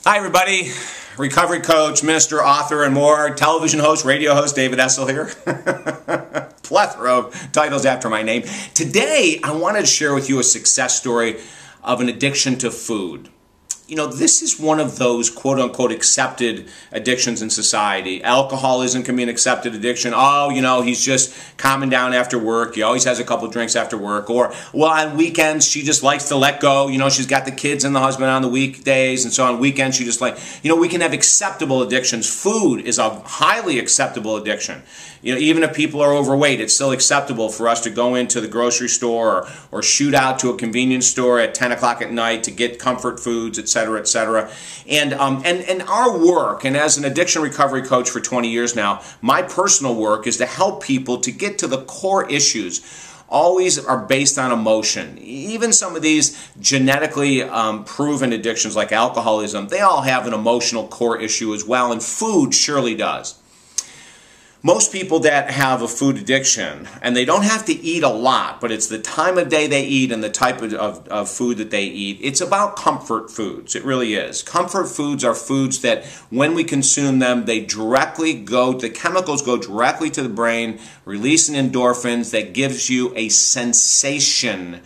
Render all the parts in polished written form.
Hi everybody, recovery coach, minister, author, and more, television host, radio host, David Essel here. Plethora of titles after my name. Today, I wanted to share with you a success story of an addiction to food. You know, this is one of those quote-unquote accepted addictions in society. Alcoholism can be an accepted addiction. Oh, you know, he's just calming down after work. He always has a couple drinks after work. Or, well, on weekends, she just likes to let go. You know, she's got the kids and the husband on the weekdays, and so on weekends, she just like, you know, we can have acceptable addictions. Food is a highly acceptable addiction. You know, even if people are overweight, it's still acceptable for us to go into the grocery store or shoot out to a convenience store at 10 o'clock at night to get comfort foods, etc., etc. And our work, and as an addiction recovery coach for 20 years now, my personal work is to help people to get to the core issues. Always are based on emotion. Even some of these genetically proven addictions like alcoholism, they all have an emotional core issue as well, and food surely does. Most people that have a food addiction, and they don't have to eat a lot, but it's the time of day they eat and the type of food that they eat, it's about comfort foods. It really is. Comfort foods are foods that when we consume them, they directly go, the chemicals go directly to the brain, releasing endorphins that gives you a sensation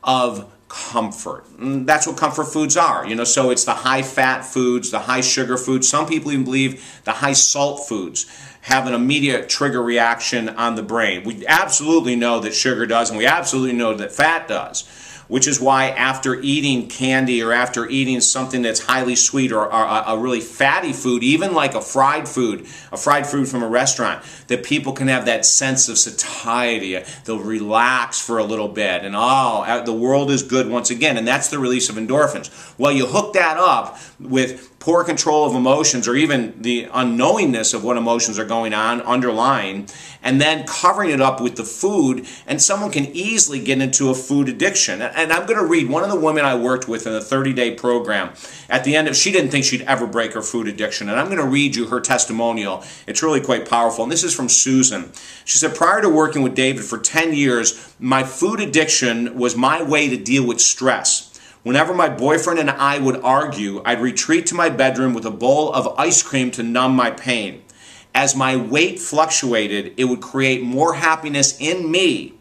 of comfort. And that's what comfort foods are, you know, so it's the high fat foods, the high sugar foods. Some people even believe the high salt foods have an immediate trigger reaction on the brain. We absolutely know that sugar does, and we absolutely know that fat does, which is why after eating candy or after eating something that's highly sweet or a really fatty food, even like a fried food from a restaurant, that people can have that sense of satiety. They'll relax for a little bit, and oh, the world is good once again, and that's the release of endorphins. Well, you hook that up with poor control of emotions or even the unknowingness of what emotions are going on underlying, and then covering it up with the food, and someone can easily get into a food addiction. And I'm going to read one of the women I worked with in a 30-day program. At the end of, she didn't think she'd ever break her food addiction, and I'm going to read you her testimonial. It's really quite powerful, and this is from Susan. She said, prior to working with David for 10 years, my food addiction was my way to deal with stress. Whenever my boyfriend and I would argue, I'd retreat to my bedroom with a bowl of ice cream to numb my pain. As my weight fluctuated, it would create more happiness in me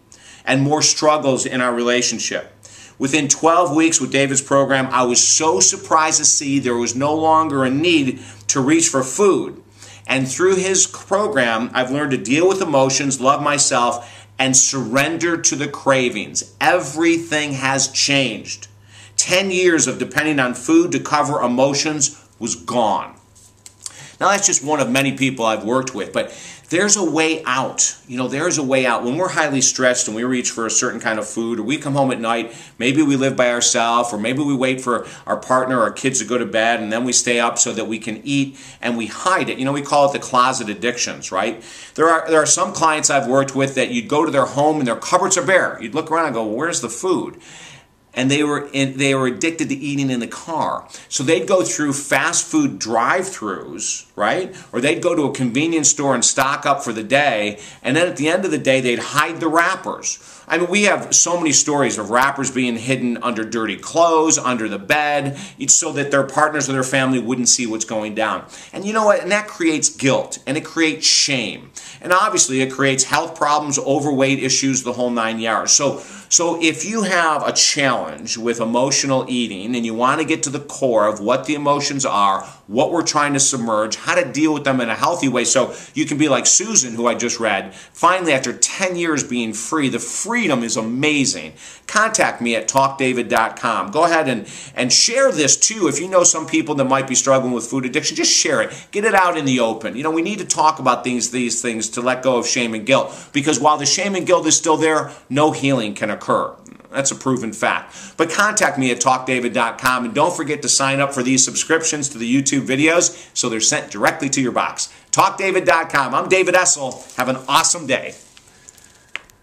and more struggles in our relationship. Within 12 weeks with David's program, I was so surprised to see there was no longer a need to reach for food. And through his program, I've learned to deal with emotions, love myself, and surrender to the cravings. Everything has changed. 10 years of depending on food to cover emotions was gone. Now that's just one of many people I've worked with, but there's a way out. You know, there's a way out. When we're highly stressed and we reach for a certain kind of food, or we come home at night, maybe we live by ourselves, or maybe we wait for our partner or our kids to go to bed, and then we stay up so that we can eat, and we hide it. You know, we call it the closet addictions, right? There are some clients I've worked with that you'd go to their home and their cupboards are bare. You'd look around and go, well, where's the food? And they were addicted to eating in the car. So they'd go through fast food drive-thrus, right? Or they'd go to a convenience store and stock up for the day, and then at the end of the day, they'd hide the wrappers. I mean, we have so many stories of wrappers being hidden under dirty clothes, under the bed, so that their partners or their family wouldn't see what's going down. And you know what? And that creates guilt, and it creates shame. And obviously, it creates health problems, overweight issues, the whole 9 yards. So if you have a challenge with emotional eating and you want to get to the core of what the emotions are, what we're trying to submerge, how to deal with them in a healthy way, so you can be like Susan, who I just read, finally after 10 years being free, the freedom is amazing. Contact me at talkdavid.com. Go ahead and share this too. If you know some people that might be struggling with food addiction, just share it. Get it out in the open. You know, we need to talk about these things to let go of shame and guilt, because while the shame and guilt is still there, no healing can occur. That's a proven fact. But contact me at talkdavid.com, and don't forget to sign up for these subscriptions to the YouTube videos so they're sent directly to your box. Talkdavid.com. I'm David Essel. Have an awesome day.